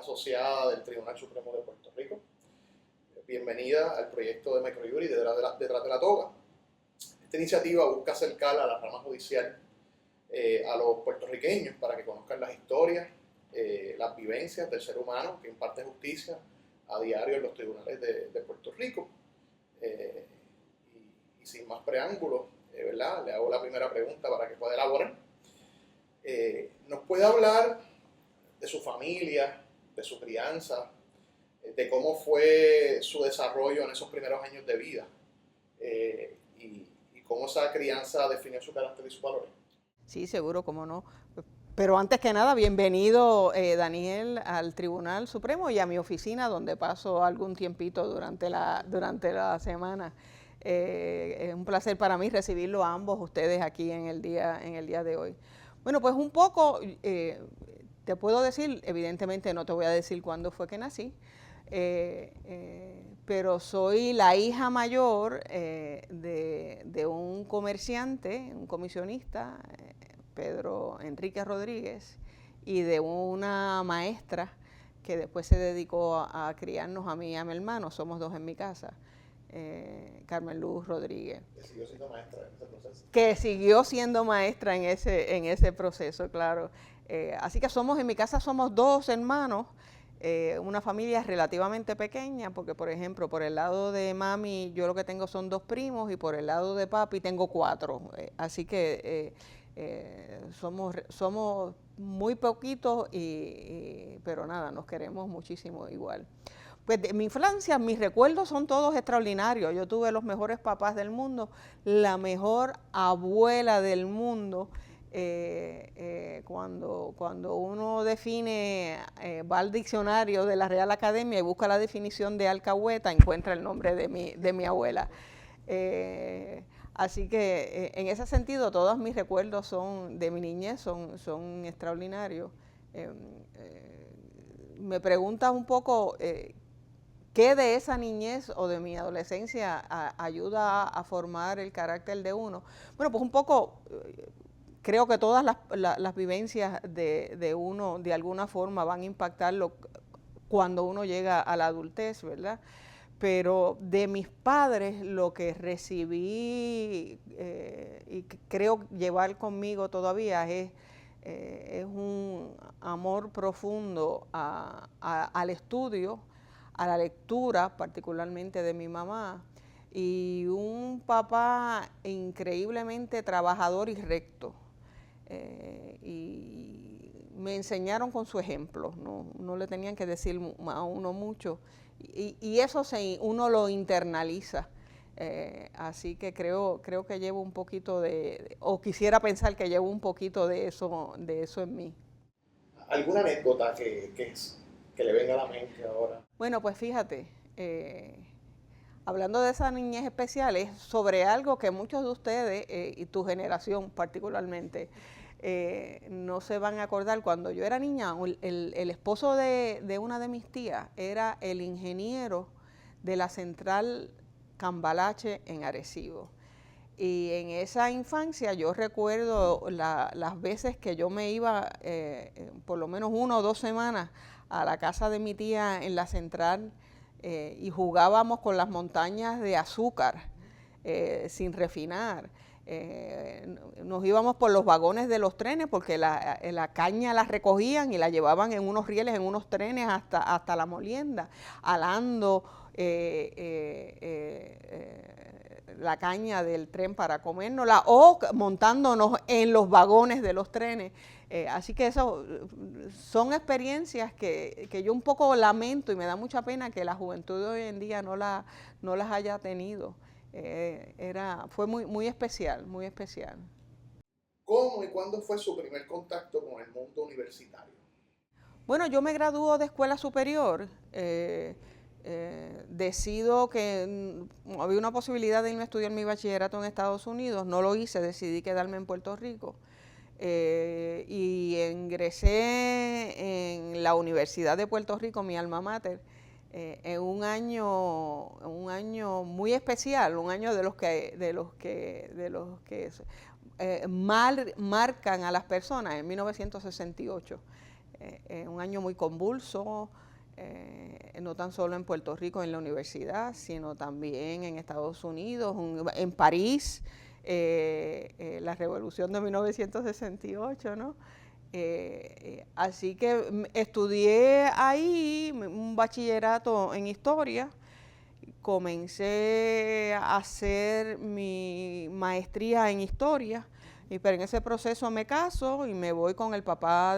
asociada del Tribunal Supremo de Puerto Rico. Bienvenida al proyecto de Microjury Detrás de la Toga. Esta iniciativa busca acercar a la rama judicial a los puertorriqueños para que conozcan las historias, las vivencias del ser humano que imparte justicia a diario en los tribunales de Puerto Rico. Y sin más preámbulos, ¿verdad? Le hago la primera pregunta para que pueda elaborar. ¿Nos puede hablar de su familia, de su crianza, de cómo fue su desarrollo en esos primeros años de vida y cómo esa crianza definió su carácter y sus valores? Sí, seguro, cómo no. Pero antes que nada, bienvenido Daniel al Tribunal Supremo y a mi oficina donde paso algún tiempito durante la semana. Es un placer para mí recibirlo a ambos ustedes aquí en el día de hoy. Bueno, pues un poco, te puedo decir, evidentemente no te voy a decir cuándo fue que nací, pero soy la hija mayor de un comerciante, un comisionista, Pedro Enrique Rodríguez, y de una maestra que después se dedicó a criarnos a mí y a mi hermano, somos dos en mi casa, Carmen Luz Rodríguez. Que siguió siendo maestra en ese proceso. Que siguió siendo maestra en ese proceso, claro. Así que en mi casa somos dos hermanos, una familia relativamente pequeña, porque por ejemplo, por el lado de mami yo lo que tengo son 2 primos y por el lado de papi tengo 4. Así que somos muy poquitos, pero nada, nos queremos muchísimo igual. Pues de mi infancia, mis recuerdos son todos extraordinarios. Yo tuve los mejores papás del mundo, la mejor abuela del mundo. Cuando uno define, va al diccionario de la Real Academia y busca la definición de alcahueta, encuentra el nombre de mi abuela. Así que en ese sentido todos mis recuerdos de mi niñez son extraordinarios. Me preguntas un poco qué de esa niñez o de mi adolescencia ayuda a formar el carácter de uno. Bueno, pues un poco creo que todas las vivencias de uno de alguna forma van a impactarlo cuando uno llega a la adultez, ¿verdad? Pero de mis padres lo que recibí y creo llevar conmigo todavía es un amor profundo al estudio, a la lectura, particularmente de mi mamá, y un papá increíblemente trabajador y recto. Y me enseñaron con su ejemplo, no le tenían que decir a uno mucho, y eso uno lo internaliza. Así que creo que llevo un poquito o quisiera pensar que llevo un poquito de eso en mí. ¿Alguna anécdota que le venga a la mente ahora? Bueno, pues fíjate, hablando de esa niñez especial, es sobre algo que muchos de ustedes, y tu generación particularmente, no se van a acordar. Cuando yo era niña, el esposo de una de mis tías era el ingeniero de la central Cambalache en Arecibo. Y en esa infancia yo recuerdo las veces que yo me iba por lo menos 1 o 2 semanas a la casa de mi tía en la central y jugábamos con las montañas de azúcar sin refinar. Nos íbamos por los vagones de los trenes porque la caña la recogían y la llevaban en unos rieles, en unos trenes hasta la molienda, alando la caña del tren para comérnosla o montándonos en los vagones de los trenes. Así que eso son experiencias que yo un poco lamento y me da mucha pena que la juventud de hoy en día no las haya tenido. Fue muy especial, muy especial. ¿Cómo y cuándo fue su primer contacto con el mundo universitario? Bueno, yo me graduó de escuela superior. Decido que había una posibilidad de irme a estudiar mi bachillerato en Estados Unidos. No lo hice, decidí quedarme en Puerto Rico. Y ingresé en la Universidad de Puerto Rico, mi alma mater, en un año muy especial, un año de los que marcan a las personas, en 1968. un año muy convulso, no tan solo en Puerto Rico en la universidad, sino también en Estados Unidos, en París, la Revolución de 1968, ¿no? Así que estudié ahí un bachillerato en historia, comencé a hacer mi maestría en historia, pero en ese proceso me caso y me voy con el papá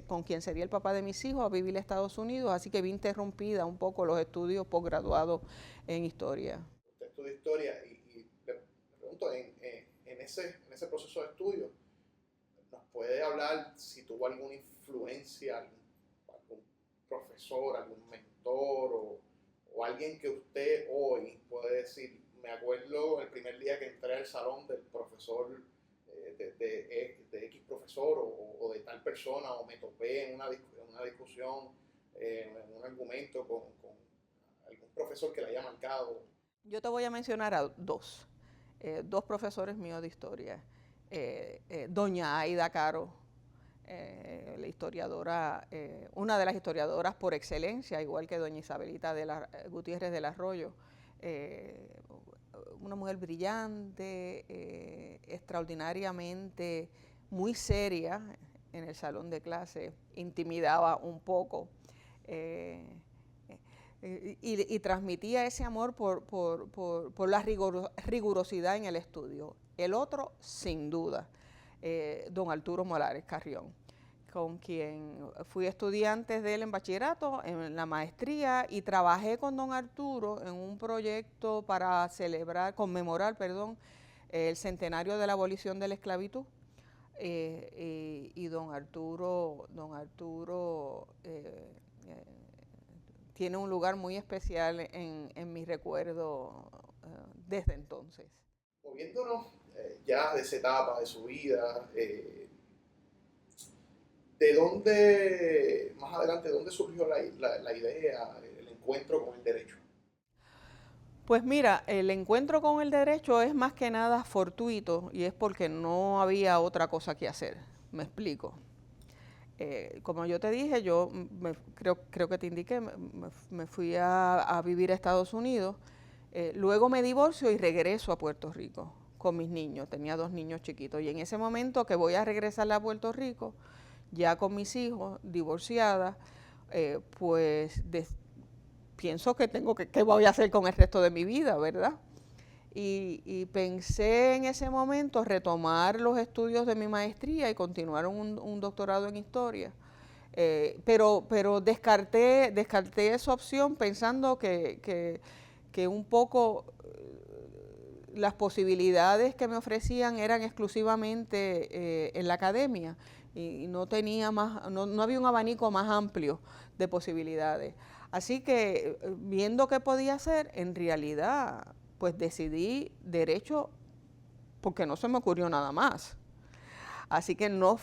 con quien sería el papá de mis hijos a vivir a Estados Unidos, así que vi interrumpida un poco los estudios posgraduados en historia. Usted estudia historia y le pregunto, en ese proceso de estudio, ¿nos puede hablar si tuvo alguna influencia, algún profesor, algún mentor o alguien que usted hoy puede decir, me acuerdo el primer día que entré al salón del profesor, de X profesor o de tal persona, o me topé en una discusión, en un argumento con algún profesor que le haya marcado? Yo te voy a mencionar a dos profesores míos de historia. Doña Aida Caro, la historiadora, una de las historiadoras por excelencia, igual que doña Isabelita Gutiérrez del Arroyo, una mujer brillante, extraordinariamente muy seria en el salón de clase, intimidaba un poco y transmitía ese amor por la rigurosidad en el estudio. El otro, sin duda, don Arturo Molares Carrión, con quien fui estudiante de él en bachillerato, en la maestría, y trabajé con don Arturo en un proyecto para conmemorar, el centenario de la abolición de la esclavitud. Y don Arturo tiene un lugar muy especial en mi recuerdo desde entonces. Moviéndonos ya de esa etapa de su vida, ¿de dónde, más adelante, dónde surgió la idea, el encuentro con el derecho? Pues mira, el encuentro con el derecho es más que nada fortuito y es porque no había otra cosa que hacer. Me explico. Como yo te dije, creo que te indiqué, me fui a vivir a Estados Unidos, luego me divorcio y regreso a Puerto Rico con mis niños, tenía 2 niños chiquitos, y en ese momento que voy a regresar a Puerto Rico, ya con mis hijos, divorciada, pienso que ¿qué voy a hacer con el resto de mi vida, verdad? Y pensé en ese momento retomar los estudios de mi maestría y continuar un doctorado en historia. Pero descarté esa opción pensando que un poco las posibilidades que me ofrecían eran exclusivamente en la academia y no había un abanico más amplio de posibilidades. Así que viendo qué podía hacer, en realidad pues decidí derecho porque no se me ocurrió nada más. Así que no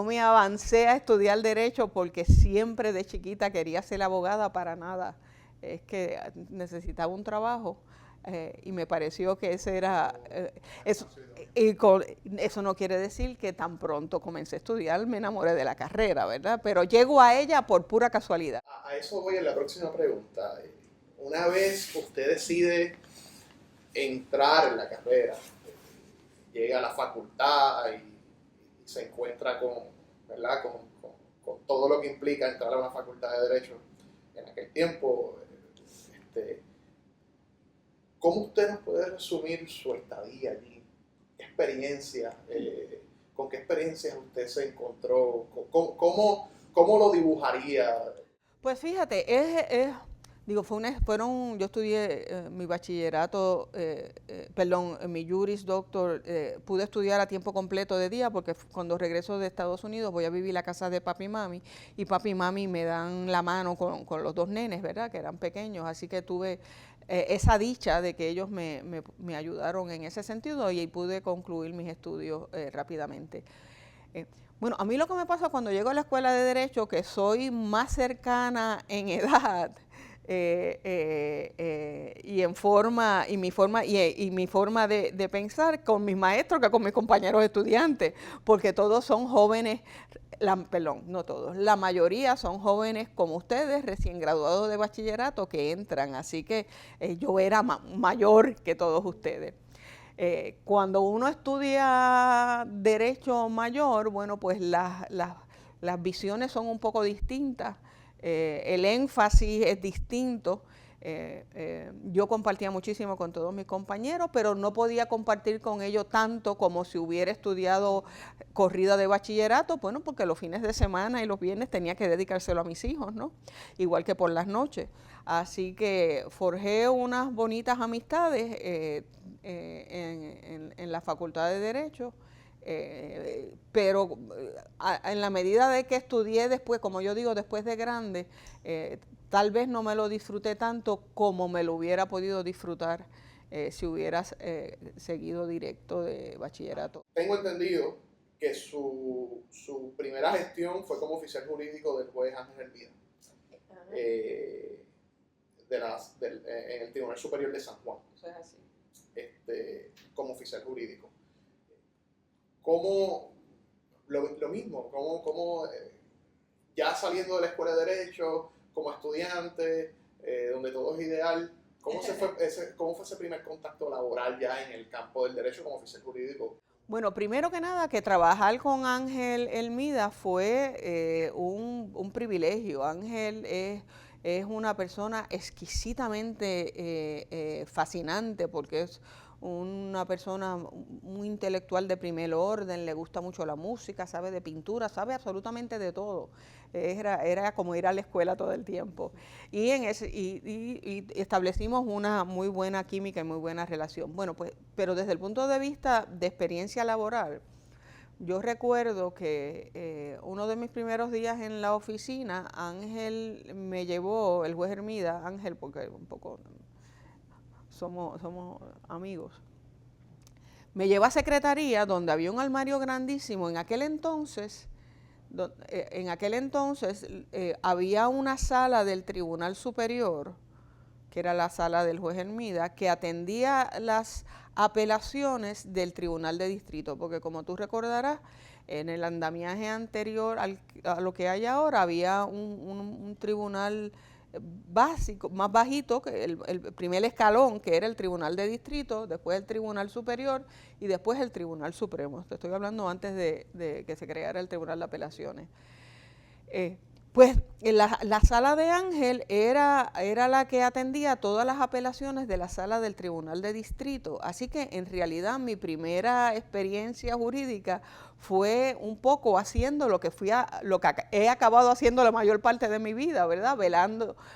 me avancé a estudiar derecho porque siempre de chiquita quería ser abogada, para nada. Es que necesitaba un trabajo y me pareció que ese era... eso no quiere decir que tan pronto comencé a estudiar me enamoré de la carrera, ¿verdad? Pero llego a ella por pura casualidad. A eso voy en la próxima pregunta. Una vez usted decide entrar en la carrera, llega a la facultad y se encuentra ¿verdad? Con todo lo que implica entrar a una facultad de Derecho en aquel tiempo, ¿cómo usted nos puede resumir su estadía allí? ¿Qué experiencia, con qué experiencias usted se encontró? ¿Cómo lo dibujaría? Pues fíjate, yo estudié mi bachillerato, mi Juris Doctor, pude estudiar a tiempo completo de día porque cuando regreso de Estados Unidos voy a vivir a la casa de papi y mami me dan la mano con los 2 nenes, ¿verdad? Que eran pequeños, así que tuve esa dicha de que ellos me ayudaron en ese sentido y pude concluir mis estudios rápidamente. Bueno, a mí lo que me pasa cuando llego a la escuela de Derecho, que soy más cercana en edad y mi forma de pensar con mis maestros que con mis compañeros estudiantes, porque todos son jóvenes, perdón, no todos, la mayoría son jóvenes como ustedes, recién graduados de bachillerato que entran, así que yo era mayor que todos ustedes. Cuando uno estudia Derecho Mayor, bueno, pues las visiones son un poco distintas, el énfasis es distinto. Yo compartía muchísimo con todos mis compañeros, pero no podía compartir con ellos tanto como si hubiera estudiado corrida de bachillerato, bueno, porque los fines de semana y los viernes tenía que dedicárselo a mis hijos, ¿no? Igual que por las noches. Así que forjé unas bonitas amistades en la Facultad de Derecho, pero en la medida de que estudié después, como yo digo, después de grande, tal vez no me lo disfruté tanto como me lo hubiera podido disfrutar si hubiera seguido directo de bachillerato. Tengo entendido que su primera gestión fue como oficial jurídico del juez Ángel Hermida, en el Tribunal Superior de San Juan. Eso es así. Como oficial jurídico. ¿Cómo, lo mismo, cómo ya saliendo de la escuela de Derecho, como estudiante, donde todo es ideal, ¿cómo fue ese primer contacto laboral ya en el campo del derecho como oficial jurídico? Bueno, primero que nada, que trabajar con Ángel Hermida fue un privilegio. Ángel es una persona exquisitamente fascinante porque es una persona muy intelectual de primer orden, le gusta mucho la música, sabe de pintura, sabe absolutamente de todo. Era como ir a la escuela todo el tiempo. Y establecimos una muy buena química y muy buena relación. Bueno, pues, pero desde el punto de vista de experiencia laboral, yo recuerdo que uno de mis primeros días en la oficina, Ángel me llevó, el juez Hermida, Ángel, porque un poco somos amigos, me llevó a secretaría donde había un armario grandísimo. En aquel entonces había una sala del Tribunal Superior, que era la sala del juez Hermida, que atendía las apelaciones del Tribunal de Distrito, porque como tú recordarás, en el andamiaje anterior a lo que hay ahora había un tribunal básico, más bajito, que el primer escalón, que era el Tribunal de Distrito, después el Tribunal Superior y después el Tribunal Supremo. Te estoy hablando antes de que se creara el Tribunal de Apelaciones. Pues la sala de Ángel era la que atendía todas las apelaciones de la sala del Tribunal de Distrito. Así que en realidad mi primera experiencia jurídica fue un poco haciendo lo que he acabado haciendo la mayor parte de mi vida, ¿verdad?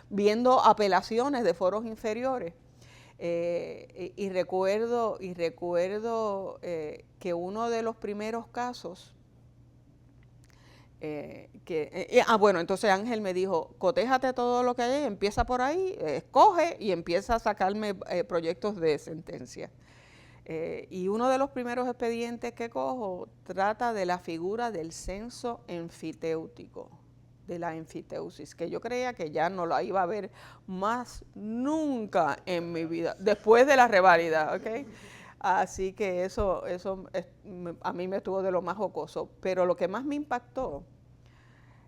Viendo apelaciones de foros inferiores. Y recuerdo que uno de los primeros casos bueno, entonces Ángel me dijo, cotéjate todo lo que hay, empieza por ahí, escoge y empieza a sacarme proyectos de sentencia. Y uno de los primeros expedientes que cojo trata de la figura del censo enfitéutico, de la enfiteusis, que yo creía que ya no la iba a ver más nunca en mi vida, después de la revalida, ¿ok? Así que eso a mí me estuvo de lo más jocoso. Pero lo que más me impactó,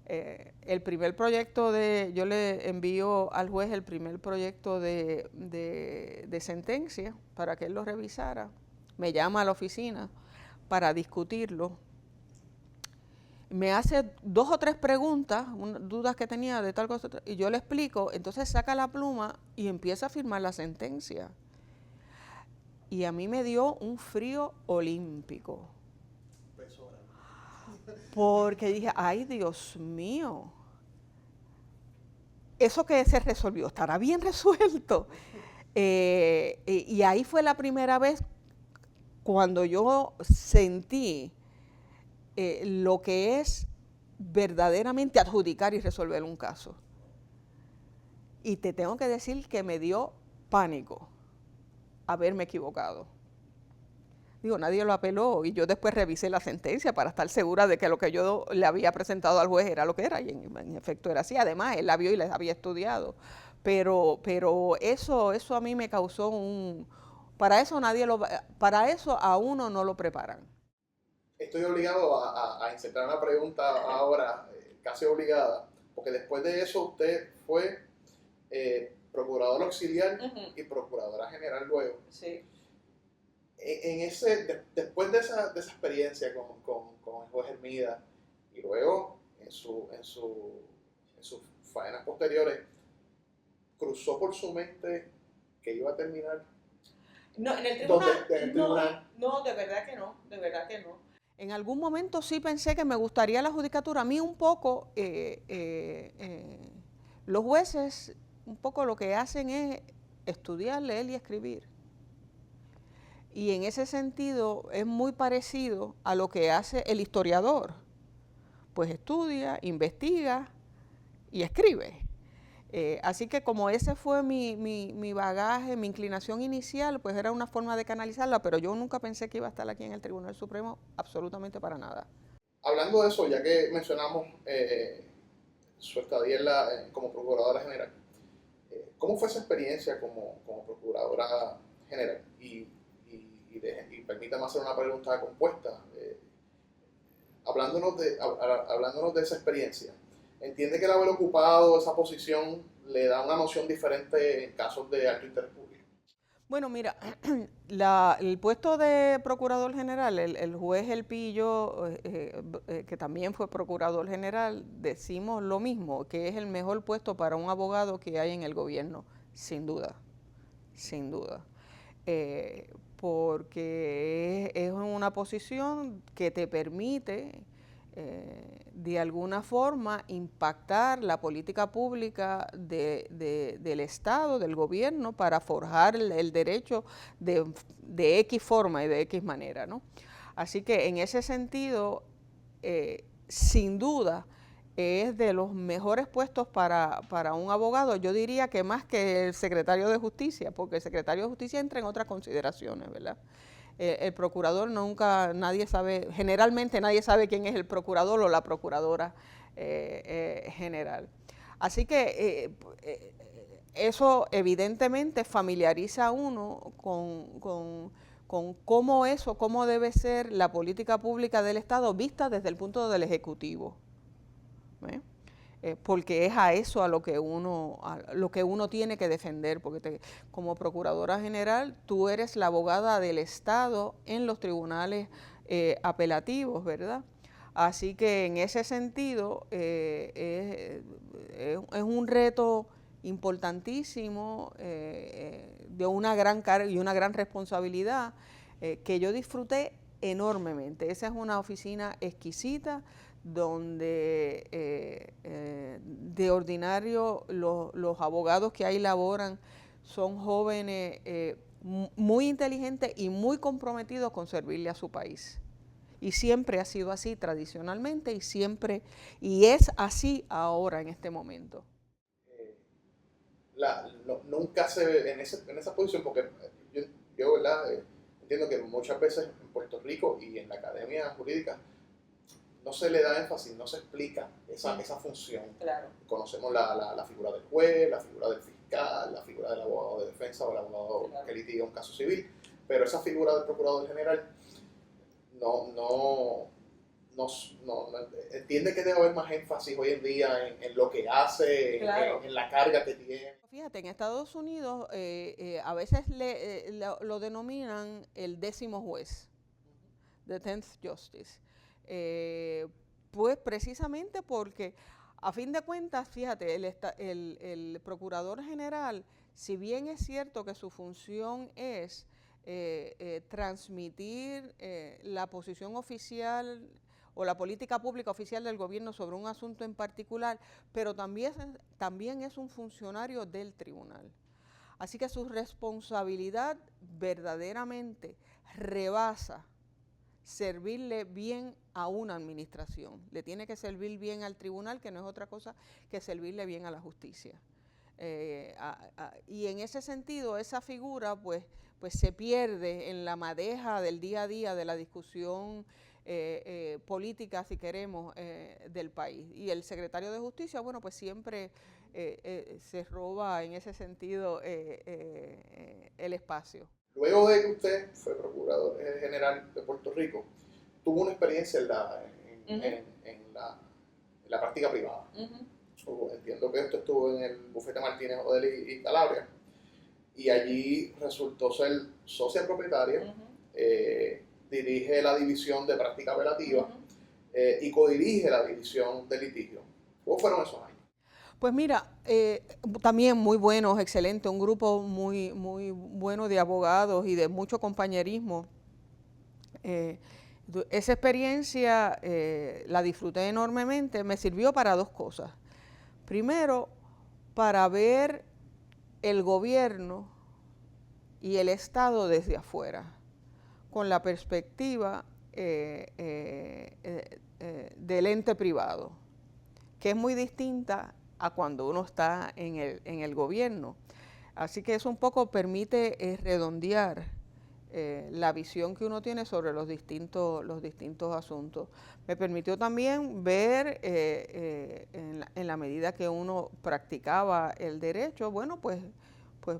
el primer proyecto yo le envío al juez el primer proyecto de sentencia para que él lo revisara. Me llama a la oficina para discutirlo. Me hace 2 o 3 preguntas, dudas que tenía de tal cosa, y yo le explico. Entonces saca la pluma y empieza a firmar la sentencia. Y a mí me dio un frío olímpico. Porque dije, ay Dios mío, eso que se resolvió estará bien resuelto. Y ahí fue la primera vez cuando yo sentí lo que es verdaderamente adjudicar y resolver un caso. Y te tengo que decir que me dio pánico haberme equivocado. Digo, nadie lo apeló y yo después revisé la sentencia para estar segura de que lo que yo le había presentado al juez era lo que era, y en efecto era así. Además, él la vio y la había estudiado. pero eso a mí me causó para eso a uno no lo preparan. Estoy obligado a insertar una pregunta ahora, casi obligada, porque después de eso usted fue procurador auxiliar y procuradora general luego. Sí. Después de esa experiencia con el juez Hermida y luego en sus faenas posteriores, ¿cruzó por su mente que iba a terminar? No, en el tribunal. En el tribunal. No, de verdad que no, de verdad que no. En algún momento sí pensé que me gustaría la judicatura. A mí un poco, los jueces, un poco lo que hacen es estudiar, leer y escribir. Y en ese sentido es muy parecido a lo que hace el historiador. Pues estudia, investiga y escribe. Así que como ese fue mi bagaje, mi inclinación inicial, pues era una forma de canalizarla, pero yo nunca pensé que iba a estar aquí en el Tribunal Supremo, absolutamente para nada. Hablando de eso, ya que mencionamos su estadía como Procuradora General, ¿cómo fue esa experiencia como Procuradora General? Y permítame hacer una pregunta compuesta. Hablándonos de esa experiencia, ¿entiende que el haber ocupado esa posición le da una noción diferente en casos de alto interés público? Bueno, mira, el puesto de Procurador General, el juez El Pillo, que también fue Procurador General, decimos lo mismo, que es el mejor puesto para un abogado que hay en el gobierno, sin duda, sin duda. Porque es una posición que te permite de alguna forma impactar la política pública del Estado, del gobierno, para forjar el derecho de X forma y de X manera, ¿no? Así que en ese sentido, sin duda, es de los mejores puestos para un abogado, yo diría que más que el secretario de Justicia, porque el secretario de Justicia entra en otras consideraciones, ¿verdad? El procurador nadie sabe, generalmente nadie sabe quién es el procurador o la procuradora general. Así que eso evidentemente familiariza a uno con cómo debe ser la política pública del Estado vista desde el punto del Ejecutivo. Porque es a eso a lo que uno tiene que defender, porque como Procuradora General tú eres la abogada del Estado en los tribunales apelativos, ¿verdad? Así que en ese sentido es un reto importantísimo, de una gran carga y una gran responsabilidad, que yo disfruté enormemente. Esa es una oficina exquisita, donde de ordinario los abogados que ahí laboran son jóvenes muy inteligentes y muy comprometidos con servirle a su país. Y siempre ha sido así tradicionalmente y es así ahora en este momento. Nunca se ve en esa posición, porque yo ¿verdad? Entiendo que muchas veces en Puerto Rico y en la academia jurídica no se le da énfasis, no se explica esa función. Claro. Conocemos la figura del juez, la figura del fiscal, la figura del abogado de defensa o el abogado que litiga un caso civil, pero esa figura del procurador general no entiende que debe haber más énfasis hoy en día en lo que hace, claro, en la carga que tiene. Fíjate, en Estados Unidos a veces lo denominan el 10º juez, the 10th Justice. Pues precisamente porque a fin de cuentas, fíjate, el Procurador General, si bien es cierto que su función es transmitir la posición oficial o la política pública oficial del gobierno sobre un asunto en particular, pero también es un funcionario del tribunal. Así que su responsabilidad verdaderamente rebasa servirle bien a una administración. Le tiene que servir bien al tribunal, que no es otra cosa que servirle bien a la justicia. Y en ese sentido, esa figura pues se pierde en la madeja del día a día de la discusión política, si queremos, del país. Y el secretario de Justicia, bueno, pues siempre se roba en ese sentido el espacio. Luego de que usted fue procurador general de Puerto Rico, tuvo una experiencia en la práctica privada. Entiendo que esto estuvo en el bufete Martínez Odell y Calabria, y allí resultó ser socia propietaria, dirige la división de práctica apelativa y codirige la división de litigio. ¿Cómo fueron esos años? Pues mira, también muy buenos, excelente, un grupo muy, muy bueno de abogados y de mucho compañerismo. Esa experiencia la disfruté enormemente, me sirvió para dos cosas. Primero, para ver el gobierno y el Estado desde afuera, con la perspectiva del ente privado, que es muy distinta a cuando uno está en el gobierno. Así que eso un poco permite redondear la visión que uno tiene sobre los distintos asuntos. Me permitió también ver, en la medida que uno practicaba el derecho, bueno, pues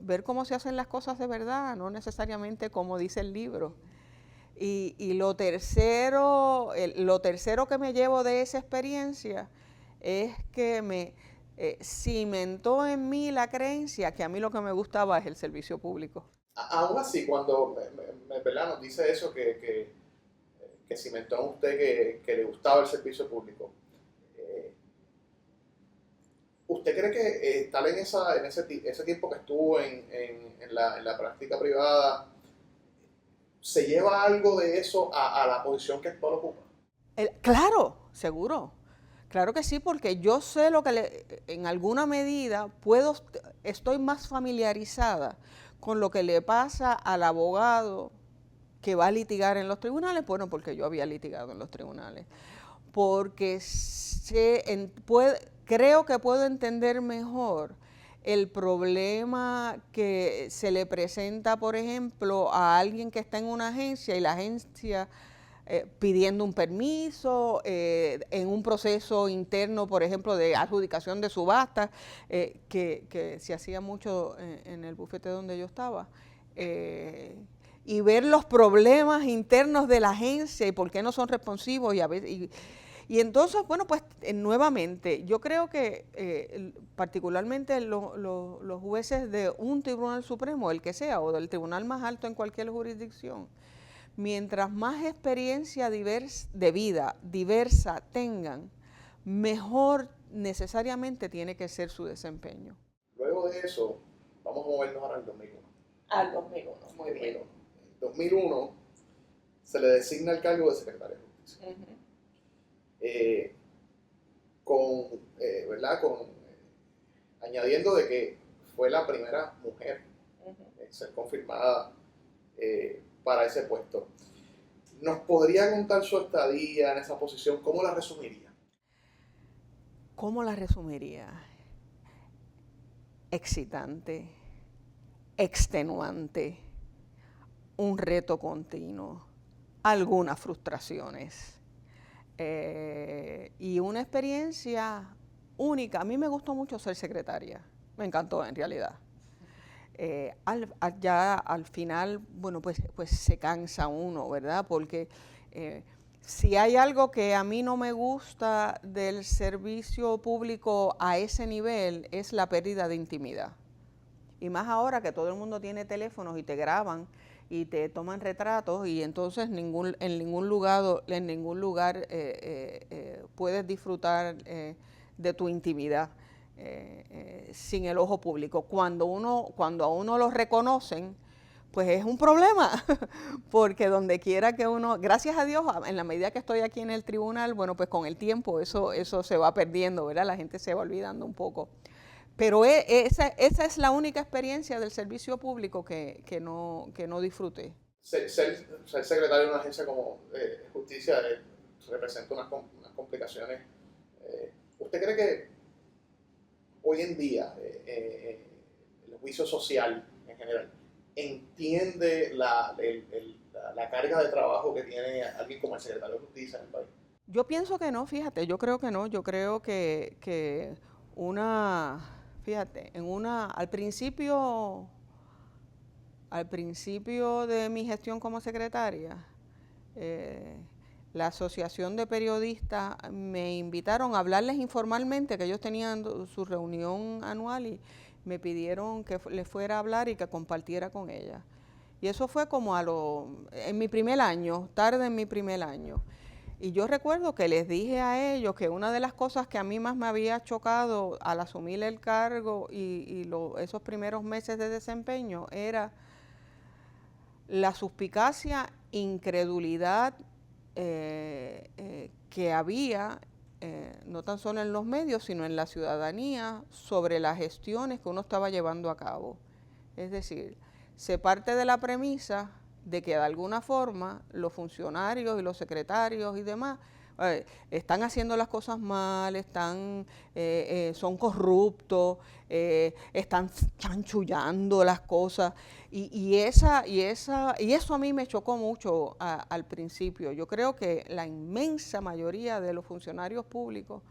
ver cómo se hacen las cosas de verdad, no necesariamente como dice el libro. Y lo tercero que me llevo de esa experiencia es que me cimentó en mí la creencia que a mí lo que me gustaba es el servicio público. Aún así, cuando ¿verdad? Nos dice eso, que cimentó en usted que le gustaba el servicio público, ¿usted cree que estar en ese tiempo que estuvo en la práctica privada se lleva algo de eso a la posición que actual ocupa? Claro, seguro. Claro que sí, porque yo sé lo que en alguna medida estoy más familiarizada con lo que le pasa al abogado que va a litigar en los tribunales, bueno, porque yo había litigado en los tribunales, porque creo que puedo entender mejor el problema que se le presenta, por ejemplo, a alguien que está en una agencia y la agencia pidiendo un permiso, en un proceso interno, por ejemplo, de adjudicación de subastas, que se hacía mucho en el bufete donde yo estaba, y ver los problemas internos de la agencia y por qué no son responsivos y entonces, bueno, pues nuevamente, yo creo que particularmente los jueces de un tribunal supremo, el que sea, o del tribunal más alto en cualquier jurisdicción, mientras más experiencia de vida diversa tengan, mejor necesariamente tiene que ser su desempeño. Luego de eso, vamos a movernos ahora al 2001. Al 2001, muy bien. En 2001 se le designa el cargo de secretario de Justicia. ¿Verdad? Añadiendo de que fue la primera mujer en ser confirmada para ese puesto. ¿Nos podría contar su estadía en esa posición? ¿Cómo la resumiría? ¿Cómo la resumiría? Excitante, extenuante, un reto continuo, algunas frustraciones y una experiencia única. A mí me gustó mucho ser secretaria, me encantó en realidad. Ya al final, bueno, pues se cansa uno, ¿verdad? Porque si hay algo que a mí no me gusta del servicio público a ese nivel es la pérdida de intimidad. Y más ahora que todo el mundo tiene teléfonos y te graban y te toman retratos y entonces en ningún lugar puedes disfrutar de tu intimidad. Sin el ojo público. Cuando a uno lo reconocen, pues es un problema, porque donde quiera que uno, gracias a Dios, en la medida que estoy aquí en el tribunal, bueno, pues con el tiempo eso se va perdiendo, ¿verdad? La gente se va olvidando un poco. Pero esa es la única experiencia del servicio público que no disfruté. Ser secretario de una agencia como Justicia representa unas complicaciones. ¿Usted cree que hoy en día el juicio social en general entiende la carga de trabajo que tiene alguien como el secretario de Justicia en el país? Yo pienso que no, fíjate, yo creo que no, yo creo que una Fíjate, al principio de mi gestión como secretaria, la Asociación de Periodistas me invitaron a hablarles informalmente, que ellos tenían su reunión anual y me pidieron que les fuera a hablar y que compartiera con ella. Y eso fue como en mi primer año, tarde en mi primer año. Y yo recuerdo que les dije a ellos que una de las cosas que a mí más me había chocado al asumir el cargo y esos primeros meses de desempeño era la suspicacia, incredulidad que había, no tan solo en los medios, sino en la ciudadanía, sobre las gestiones que uno estaba llevando a cabo. Es decir, se parte de la premisa de que de alguna forma los funcionarios y los secretarios y demás están haciendo las cosas mal, son corruptos, están chanchullando las cosas y eso a mí me chocó mucho al principio. Yo creo que la inmensa mayoría de los funcionarios públicos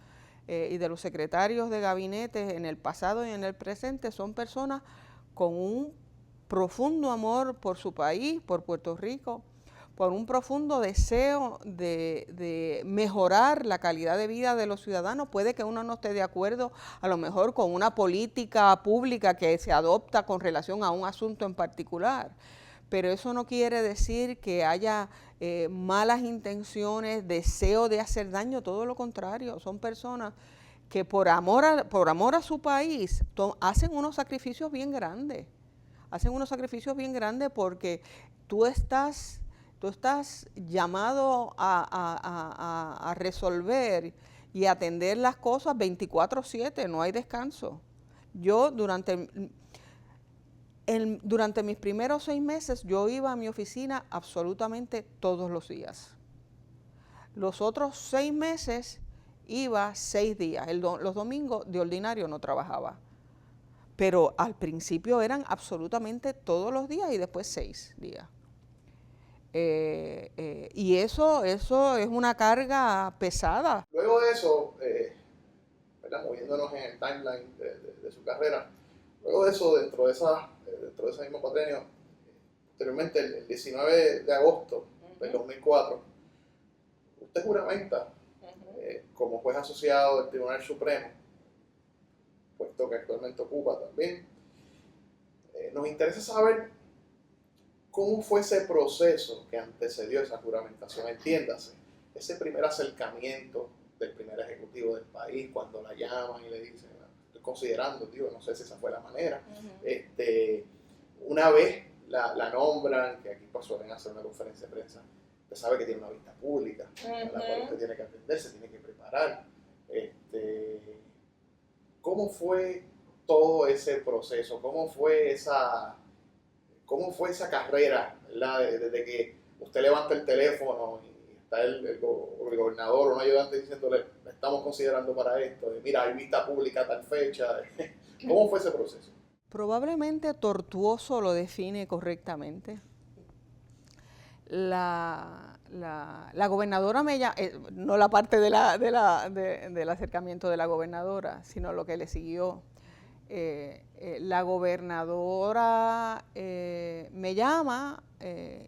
y de los secretarios de gabinete en el pasado y en el presente son personas con un profundo amor por su país, por Puerto Rico, por un profundo deseo de mejorar la calidad de vida de los ciudadanos. Puede que uno no esté de acuerdo a lo mejor con una política pública que se adopta con relación a un asunto en particular, pero eso no quiere decir que haya malas intenciones, deseo de hacer daño, todo lo contrario, son personas que por amor a su país hacen unos sacrificios bien grandes. Porque tú estás llamado a resolver y atender las cosas 24/7, no hay descanso. Yo durante mis primeros 6 meses, yo iba a mi oficina absolutamente todos los días. Los otros 6 meses iba 6 días. Los domingos de ordinario no trabajaba. Pero al principio eran absolutamente todos los días y después 6 días. Y eso es una carga pesada. Luego de eso, ¿verdad? Moviéndonos en el timeline de su carrera, luego de eso, dentro de ese mismo cuatrenio, posteriormente el 19 de agosto del 2004, usted juramenta como juez asociado del Tribunal Supremo, puesto que actualmente ocupa también. Nos interesa saber cómo fue ese proceso que antecedió esa juramentación. Entiéndase, ese primer acercamiento del primer ejecutivo del país, cuando la llaman y le dicen, estoy considerando, no sé si esa fue la manera. Una vez la nombran, que aquí suelen hacer una conferencia de prensa, usted sabe que tiene una vista pública, a la cual usted tiene que atender, se tiene que preparar. ¿Cómo fue todo ese proceso? ¿Cómo fue esa carrera, ¿verdad? Desde que usted levanta el teléfono y está el gobernador o un ayudante diciéndole, estamos considerando para esto, mira, hay vista pública a tal fecha. ¿Cómo fue ese proceso? Probablemente tortuoso lo define correctamente. La gobernadora no la parte del acercamiento de la gobernadora, sino lo que le siguió. La gobernadora me llama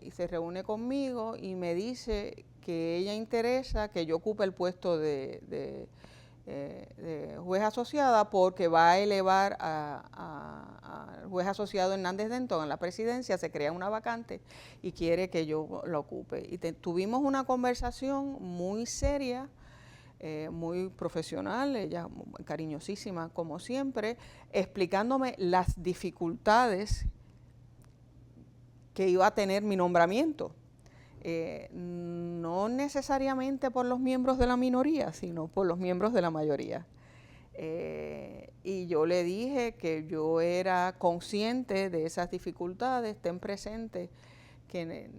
y se reúne conmigo y me dice que ella interesa que yo ocupe el puesto de juez asociada porque va a elevar al juez asociado Hernández Denton en la presidencia, se crea una vacante y quiere que yo lo ocupe. Y tuvimos una conversación muy seria, muy profesional, ella cariñosísima como siempre, explicándome las dificultades que iba a tener mi nombramiento. No necesariamente por los miembros de la minoría, sino por los miembros de la mayoría. Y yo le dije que yo era consciente de esas dificultades, ten presente que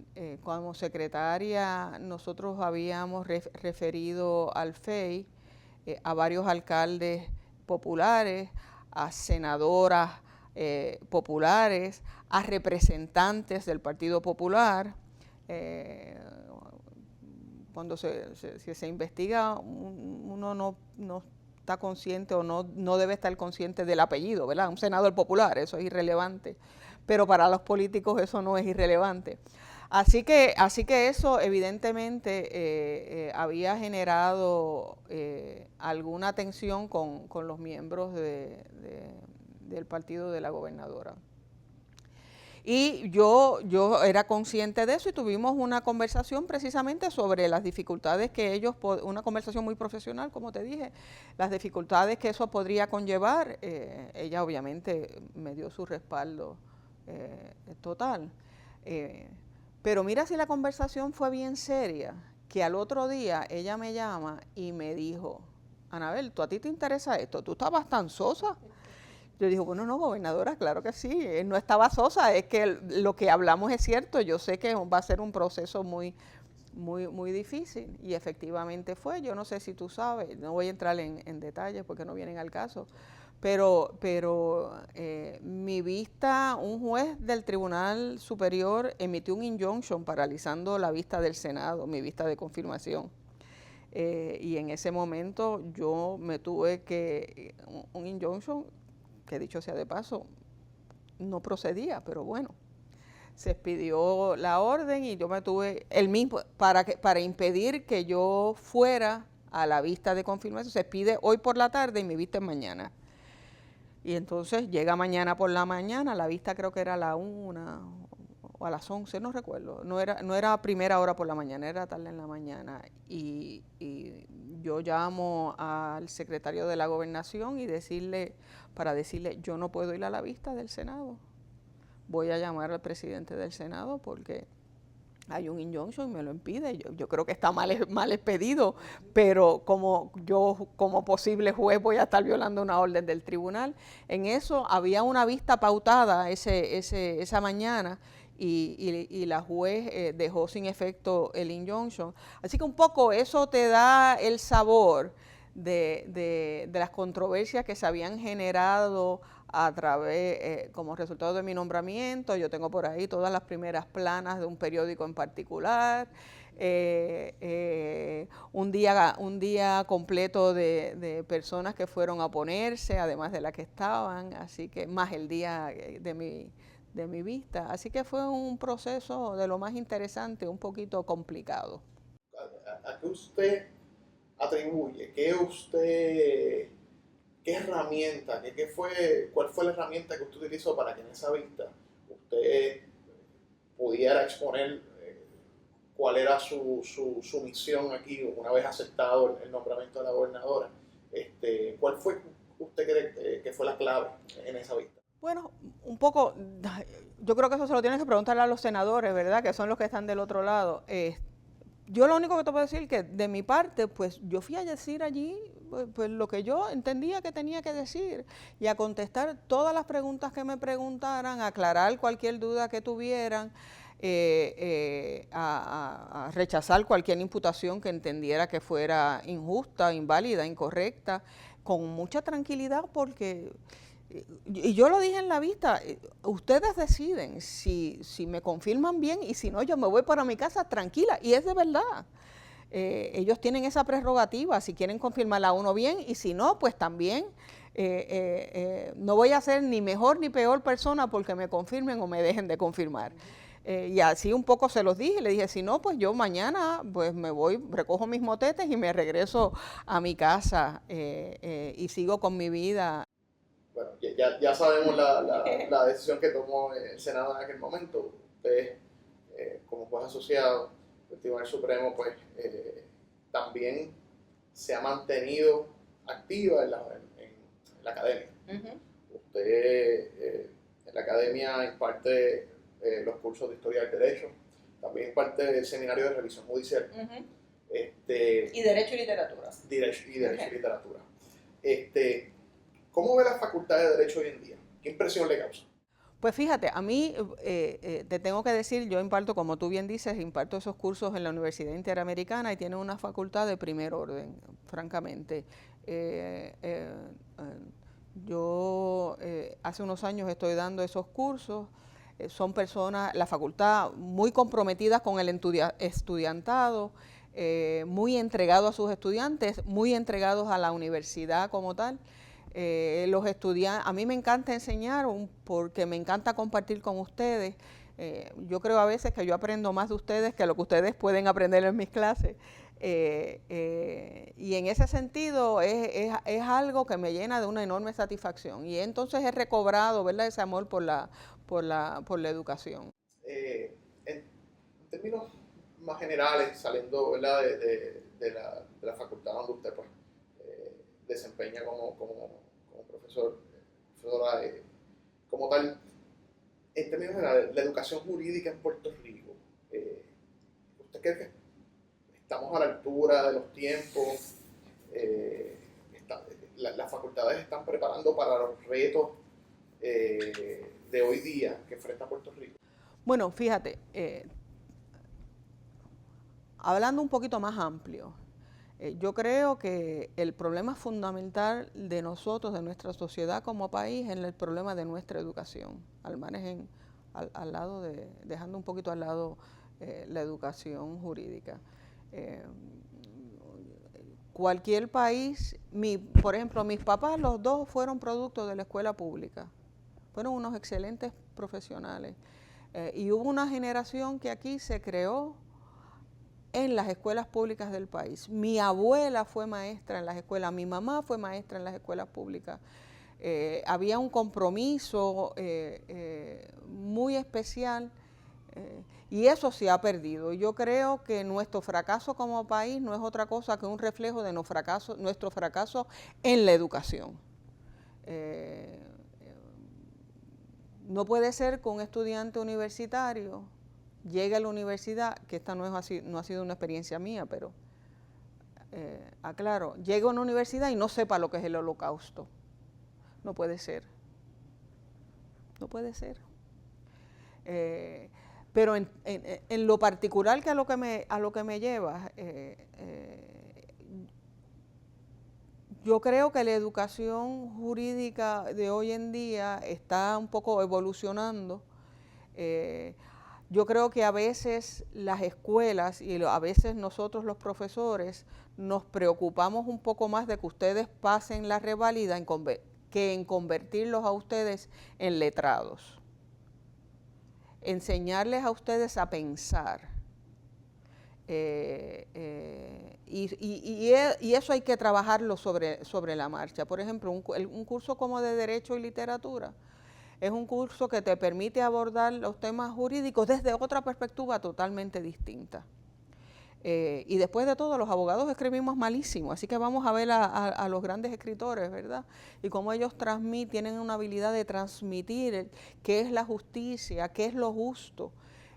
como secretaria nosotros habíamos referido al FEI a varios alcaldes populares, a senadoras populares, a representantes del Partido Popular. Cuando se investiga, uno no está consciente o no debe estar consciente del apellido, ¿verdad? Un senador popular, eso es irrelevante, pero para los políticos eso no es irrelevante. Así que eso evidentemente había generado alguna tensión con los miembros del partido de la gobernadora. Y yo era consciente de eso y tuvimos una conversación precisamente sobre las dificultades que ellos, una conversación muy profesional, como te dije, las dificultades que eso podría conllevar. Ella obviamente me dio su respaldo total. Pero mira si la conversación fue bien seria, que al otro día ella me llama y me dijo, Anabel, ¿a ti te interesa esto? ¿Tú estabas tan sosa? Yo dije, bueno, no, gobernadora, claro que sí, no estaba sosa, es que lo que hablamos es cierto, yo sé que va a ser un proceso muy difícil, y efectivamente fue. Yo no sé si tú sabes, no voy a entrar en detalles porque no vienen al caso, pero mi vista, un juez del Tribunal Superior emitió un injunction paralizando la vista del Senado, mi vista de confirmación. Y en ese momento yo me tuve que, un injunction, que dicho sea de paso, no procedía, pero bueno, se expidió la orden y yo me tuve, el mismo, para impedir que yo fuera a la vista de confirmación, se expide hoy por la tarde y mi vista es mañana. Y entonces llega mañana por la mañana, la vista creo que era a la 1 o a las 11, no recuerdo, no era a primera hora por la mañana, era tarde en la mañana. Y yo llamo al secretario de la Gobernación para decirle, yo no puedo ir a la vista del Senado. Voy a llamar al presidente del Senado porque hay un injunction y me lo impide. Yo creo que está mal expedido, pero como posible juez voy a estar violando una orden del tribunal. En eso había una vista pautada esa mañana y la juez dejó sin efecto el injunction. Así que un poco eso te da el sabor de las controversias que se habían generado a través, como resultado de mi nombramiento. Yo tengo por ahí todas las primeras planas de un periódico en particular, un día completo de personas que fueron a oponerse, además de las que estaban, así que más el día de mi vista. Así que fue un proceso de lo más interesante, un poquito complicado. ¿A qué usted atribuye? ¿Qué herramienta, cuál fue la herramienta que usted utilizó para que en esa vista usted pudiera exponer cuál era su misión aquí una vez aceptado el nombramiento de la gobernadora? ¿Cuál fue, usted cree que fue la clave en esa vista? Bueno, un poco, yo creo que eso se lo tienes que preguntarle a los senadores, ¿verdad? Que son los que están del otro lado. Yo lo único que te puedo decir es que de mi parte, pues yo fui a decir allí pues lo que yo entendía que tenía que decir y a contestar todas las preguntas que me preguntaran, a aclarar cualquier duda que tuvieran, a rechazar cualquier imputación que entendiera que fuera injusta, inválida, incorrecta, con mucha tranquilidad porque... Y yo lo dije en la vista, ustedes deciden si me confirman bien y si no yo me voy para mi casa tranquila, y es de verdad. Ellos tienen esa prerrogativa, si quieren confirmarla a uno bien y si no, pues también no voy a ser ni mejor ni peor persona porque me confirmen o me dejen de confirmar. Y así un poco se los dije, le dije, si no, pues yo mañana pues me voy, recojo mis motetes y me regreso a mi casa y sigo con mi vida. Bueno, ya sabemos la decisión que tomó el Senado en aquel momento. Usted, como juez asociado del Tribunal Supremo, pues también se ha mantenido activa en la academia. Usted en la academia imparte los cursos de Historia del Derecho, también imparte el seminario de revisión judicial. Y Derecho y Literatura. Derecho y Literatura. ¿Cómo ve la Facultad de Derecho hoy en día? ¿Qué impresión le causa? Pues fíjate, a mí te tengo que decir, yo imparto, como tú bien dices, imparto esos cursos en la Universidad Interamericana y tiene una facultad de primer orden, francamente. Yo hace unos años estoy dando esos cursos, son personas, la facultad, muy comprometidas con el estudiantado, muy entregados a sus estudiantes, muy entregados a la universidad como tal. Los estudiantes, a mí me encanta enseñar porque me encanta compartir con ustedes. Yo creo a veces que yo aprendo más de ustedes que lo que ustedes pueden aprender en mis clases. Y en ese sentido es algo que me llena de una enorme satisfacción. Y entonces he recobrado, ¿verdad?, ese amor por la educación. En términos más generales, saliendo, ¿verdad?, de la facultad donde usted pues, desempeña como profesora, como tal, en términos generales, la educación jurídica en Puerto Rico, ¿usted cree que estamos a la altura de los tiempos? Las facultades están preparando para los retos de hoy día que enfrenta Puerto Rico. Bueno, fíjate, hablando un poquito más amplio, yo creo que el problema fundamental de nosotros, de nuestra sociedad como país, es el problema de nuestra educación, al margen, al lado dejando un poquito al lado la educación jurídica. Cualquier país, por ejemplo, mis papás, los dos fueron productos de la escuela pública, fueron unos excelentes profesionales. Y hubo una generación que aquí se creó en las escuelas públicas del país. Mi abuela fue maestra en las escuelas, mi mamá fue maestra en las escuelas públicas. Había un compromiso muy especial y eso se ha perdido. Yo creo que nuestro fracaso como país no es otra cosa que un reflejo de nuestro fracaso en la educación. No puede ser que un estudiante universitario llegue a la universidad, que esta no ha sido una experiencia mía, pero aclaro, llegue a una universidad y no sepa lo que es el Holocausto. No puede ser. No puede ser. Pero en lo particular que a lo que me lleva, yo creo que la educación jurídica de hoy en día está un poco evolucionando. Yo creo que a veces las escuelas y a veces nosotros los profesores nos preocupamos un poco más de que ustedes pasen la reválida que en convertirlos a ustedes en letrados. Enseñarles a ustedes a pensar. Y eso hay que trabajarlo sobre la marcha. Por ejemplo, un curso como de Derecho y Literatura es un curso que te permite abordar los temas jurídicos desde otra perspectiva totalmente distinta. Y después de todo, los abogados escribimos malísimo, así que vamos a ver a los grandes escritores, ¿verdad? Y cómo ellos tienen una habilidad de transmitir qué es la justicia, qué es lo justo.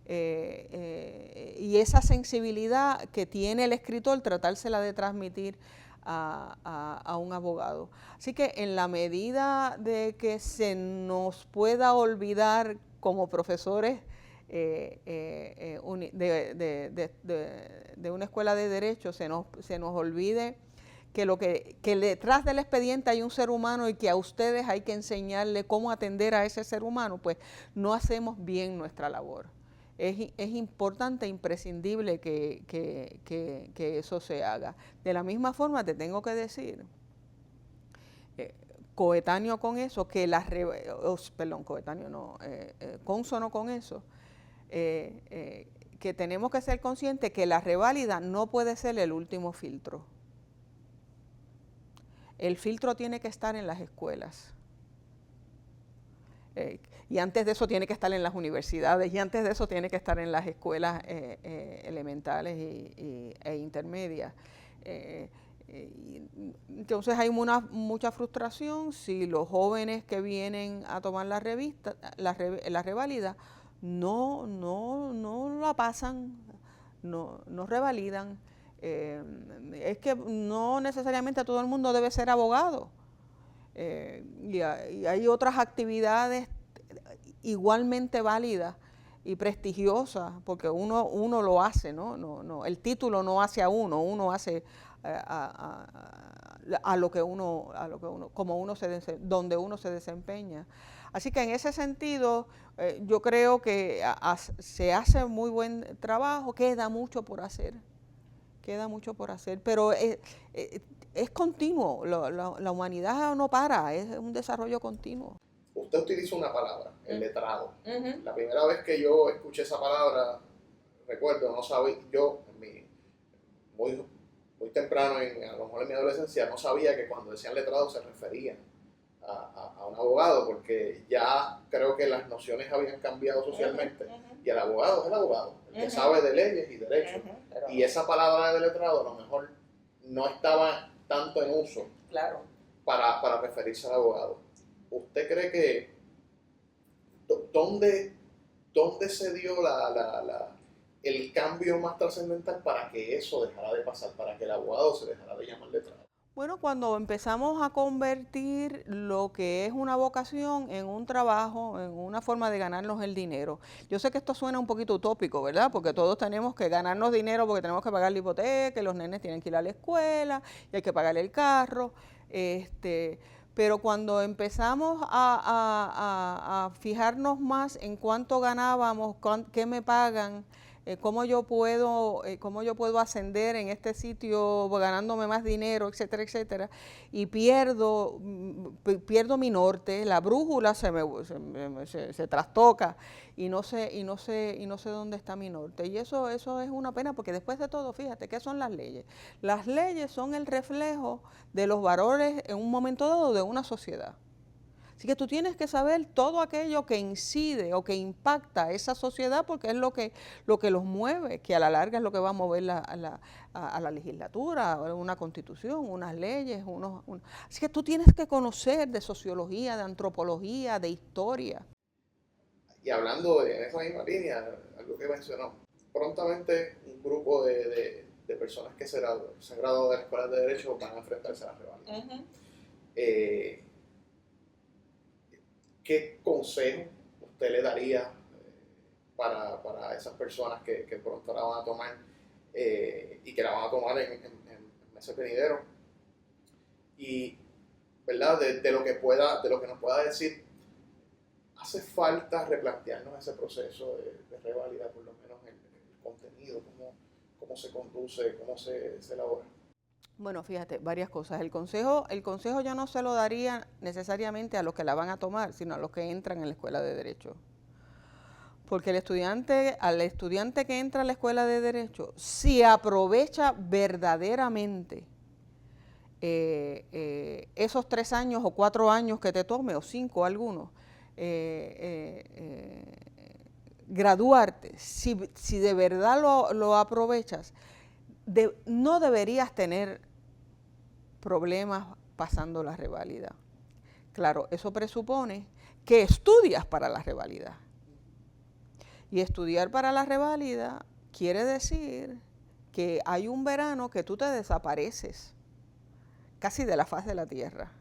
Y esa sensibilidad que tiene el escritor, tratársela de transmitir a un abogado. Así que en la medida de que se nos pueda olvidar como profesores de una escuela de derecho, se nos olvide que detrás del expediente hay un ser humano y que a ustedes hay que enseñarle cómo atender a ese ser humano, pues no hacemos bien nuestra labor. Es importante, imprescindible que eso se haga. De la misma forma te tengo que decir, coetáneo con eso, cónsono con eso, que tenemos que ser conscientes que la reválida no puede ser el último filtro. El filtro tiene que estar en las escuelas. Y antes de eso tiene que estar en las universidades, y antes de eso tiene que estar en las escuelas elementales e intermedias. Entonces hay mucha frustración si los jóvenes que vienen a tomar la reválida no la pasan, no revalidan. Es que no necesariamente todo el mundo debe ser abogado. Y hay otras actividades igualmente válidas y prestigiosas, porque uno lo hace, ¿no? El título no hace a uno hace a lo que uno, donde uno se desempeña. Así que en ese sentido, yo creo que se hace muy buen trabajo, queda mucho por hacer. queda mucho por hacer, pero es continuo, la humanidad no para, es un desarrollo continuo. Usted utiliza una palabra, el letrado. Uh-huh. La primera vez que yo escuché esa palabra, recuerdo, no sabía, yo muy, muy temprano, a lo mejor en mi adolescencia, no sabía que cuando decían letrado se referían a un abogado, porque ya creo que las nociones habían cambiado socialmente, y el abogado es el abogado, el que sabe de leyes y derechos, y esa palabra de letrado a lo mejor no estaba tanto en uso para referirse al abogado. ¿Usted cree que dónde se dio el cambio más trascendental para que eso dejara de pasar, para que el abogado se dejara de llamar letrado? Bueno, cuando empezamos a convertir lo que es una vocación en un trabajo, en una forma de ganarnos el dinero. Yo sé que esto suena un poquito utópico, ¿verdad? Porque todos tenemos que ganarnos dinero porque tenemos que pagar la hipoteca, los nenes tienen que ir a la escuela y hay que pagar el carro. Pero cuando empezamos a fijarnos más en cuánto ganábamos, qué me pagan, cómo yo puedo ascender en este sitio ganándome más dinero, etcétera, etcétera, y pierdo mi norte, la brújula se trastoca y no sé dónde está mi norte. Y eso es una pena, porque después de todo, fíjate, ¿qué son las leyes? Las leyes son el reflejo de los valores en un momento dado de una sociedad. Así que tú tienes que saber todo aquello que incide o que impacta a esa sociedad, porque es lo que los mueve, que a la larga es lo que va a mover a la legislatura, una constitución, unas leyes. Así que tú tienes que conocer de sociología, de antropología, de historia. Y hablando en esa misma línea, algo que mencionó, prontamente un grupo de personas que se han graduado de la Escuela de Derecho van a enfrentarse a la revalida. ¿Qué consejo usted le daría para esas personas que pronto la van a tomar y que la van a tomar en meses venideros? Y, ¿verdad? De lo que nos pueda decir, hace falta replantearnos ese proceso de revalida, por lo menos el contenido, cómo se conduce, cómo se elabora. Bueno, fíjate, varias cosas. El consejo yo no se lo daría necesariamente a los que la van a tomar, sino a los que entran en la escuela de Derecho. Porque al estudiante que entra a la escuela de Derecho, si aprovecha verdaderamente esos 3 años o 4 años que te tome, o 5 algunos, graduarte, si de verdad lo aprovechas, no deberías tener problemas pasando la reválida. Claro, eso presupone que estudias para la reválida. Y estudiar para la reválida quiere decir que hay un verano que tú te desapareces casi de la faz de la tierra.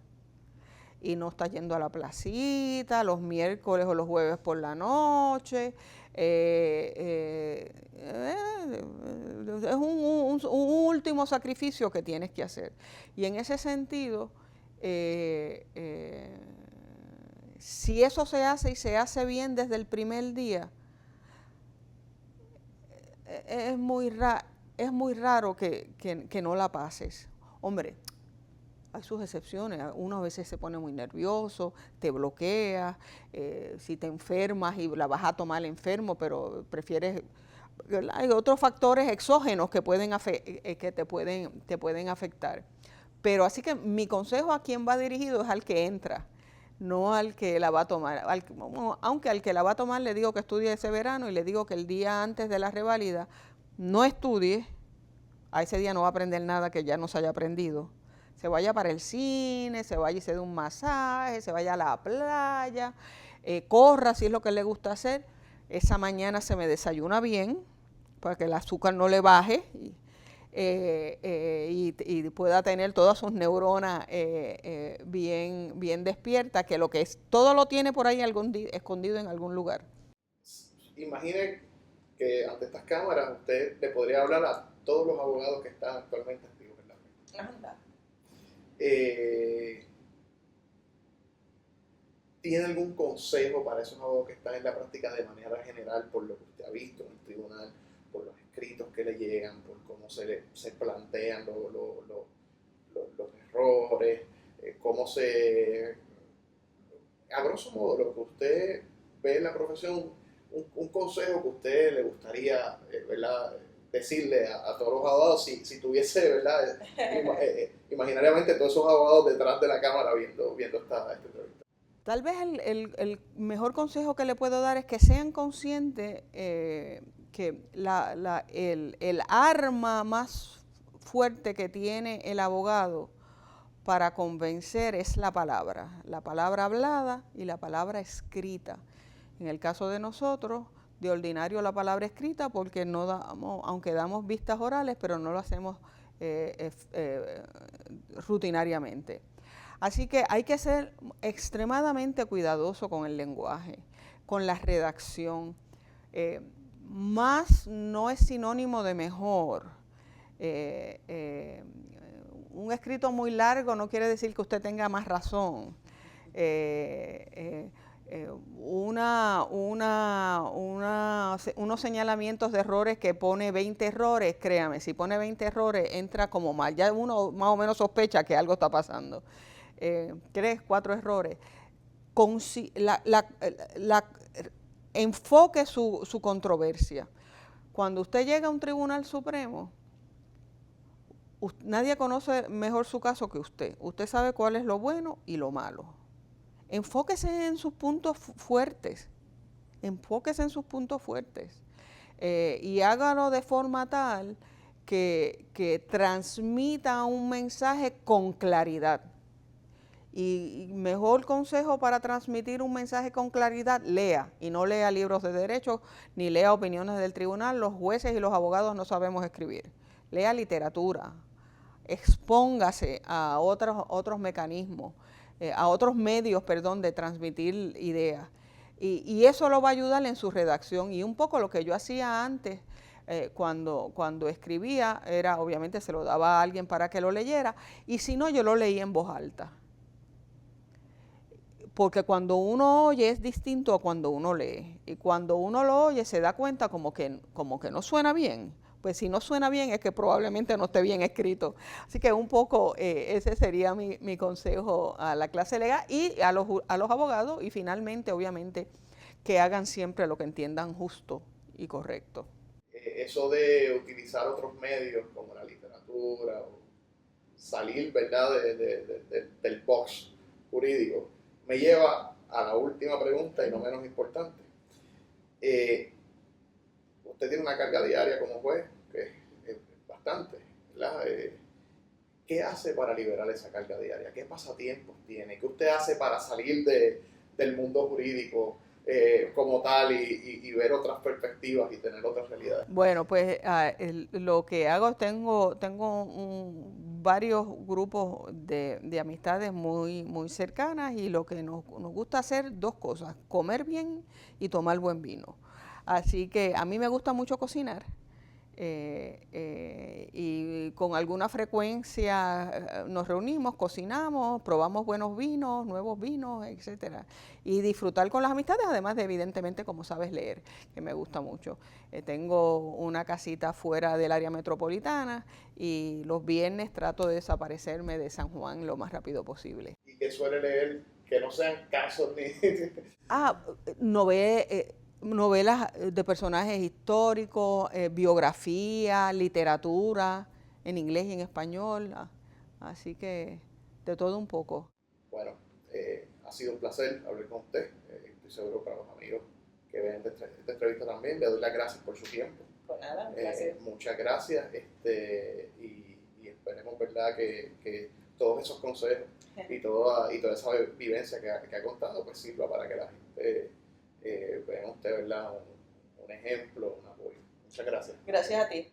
Y no estás yendo a la placita los miércoles o los jueves por la noche. Es un último sacrificio que tienes que hacer. Y en ese sentido, si eso se hace y se hace bien desde el primer día, es muy raro que no la pases. Hombre, hay sus excepciones, uno a veces se pone muy nervioso, te bloquea, si te enfermas y la vas a tomar enfermo, pero prefieres, hay otros factores exógenos que te pueden afectar. Pero así que mi consejo a quien va dirigido es al que entra, no al que la va a tomar. Aunque al que la va a tomar le digo que estudie ese verano y le digo que el día antes de la reválida no estudie, a ese día no va a aprender nada que ya no se haya aprendido. Se vaya para el cine, se vaya y se dé un masaje, se vaya a la playa, corra si es lo que le gusta hacer. Esa mañana se me desayuna bien para que el azúcar no le baje y pueda tener todas sus neuronas bien despiertas, que todo lo tiene por ahí escondido en algún lugar. Imagine que ante estas cámaras usted le podría hablar a todos los abogados que están actualmente activos en la red. ¿Tiene algún consejo para esos abogados que están en la práctica de manera general, por lo que usted ha visto en el tribunal, por los escritos que le llegan, por cómo se plantean los errores, cómo a grosso modo, lo que usted ve en la profesión, un consejo que usted le gustaría, ¿verdad?, decirle a todos los abogados si tuviese, ¿verdad?, imaginariamente todos esos abogados detrás de la cámara viendo esta entrevista. Tal vez el mejor consejo que le puedo dar es que sean conscientes que el arma más fuerte que tiene el abogado para convencer es la palabra hablada y la palabra escrita. En el caso de nosotros, de ordinario la palabra escrita, porque no damos, aunque damos vistas orales, pero no lo hacemos rutinariamente. Así que hay que ser extremadamente cuidadoso con el lenguaje, con la redacción. Más no es sinónimo de mejor. Un escrito muy largo no quiere decir que usted tenga más razón. Unos señalamientos de errores que pone 20 errores, créame, si pone 20 errores entra como mal, ya uno más o menos sospecha que algo está pasando. 3, 4 errores. Enfoque su controversia. Cuando usted llega a un tribunal supremo, nadie conoce mejor su caso que usted. Usted sabe cuál es lo bueno y lo malo. Enfóquese en sus puntos fuertes. Enfóquese en sus puntos fuertes. Y hágalo de forma tal que transmita un mensaje con claridad. Y mejor consejo para transmitir un mensaje con claridad, lea. Y no lea libros de derecho, ni lea opiniones del tribunal. Los jueces y los abogados no sabemos escribir. Lea literatura. Expóngase a otros mecanismos, a otros medios, de transmitir ideas. Y eso lo va a ayudar en su redacción. Y un poco lo que yo hacía antes, cuando escribía, era obviamente se lo daba a alguien para que lo leyera, y si no, yo lo leía en voz alta. Porque cuando uno oye es distinto a cuando uno lee. Y cuando uno lo oye se da cuenta como que no suena bien. Pues si no suena bien es que probablemente no esté bien escrito. Así que un poco ese sería mi consejo a la clase legal y a los abogados. Y finalmente, obviamente, que hagan siempre lo que entiendan justo y correcto. Eso de utilizar otros medios como la literatura o salir, ¿verdad?, del box jurídico, me lleva a la última pregunta y no menos importante. Usted tiene una carga diaria como juez, que es bastante, ¿verdad? ¿Qué hace para liberar esa carga diaria? ¿Qué pasatiempos tiene? ¿Qué usted hace para salir del mundo jurídico como tal y ver otras perspectivas y tener otras realidades? Bueno, pues lo que hago, tengo varios grupos de amistades muy cercanas, y lo que nos gusta hacer, 2 cosas: comer bien y tomar buen vino. Así que a mí me gusta mucho cocinar. Y con alguna frecuencia nos reunimos, cocinamos, probamos buenos vinos, nuevos vinos, etcétera, y disfrutar con las amistades, además de, evidentemente, como sabes, leer, que me gusta mucho. Tengo una casita fuera del área metropolitana y los viernes trato de desaparecerme de San Juan lo más rápido posible. ¿Y qué suele leer? Que no sean casos ni... Novelas de personajes históricos, biografía, literatura, en inglés y en español, así que de todo un poco. Bueno, ha sido un placer hablar con usted. Estoy seguro para los amigos que ven esta entrevista también. Le doy las gracias por su tiempo. Pues nada, gracias. Muchas gracias, y esperemos, ¿verdad?, que todos esos consejos y toda esa vivencia que ha contado pues sirva para que la gente vean usted, ¿verdad?, un ejemplo, un apoyo. Muchas gracias. Gracias a ti.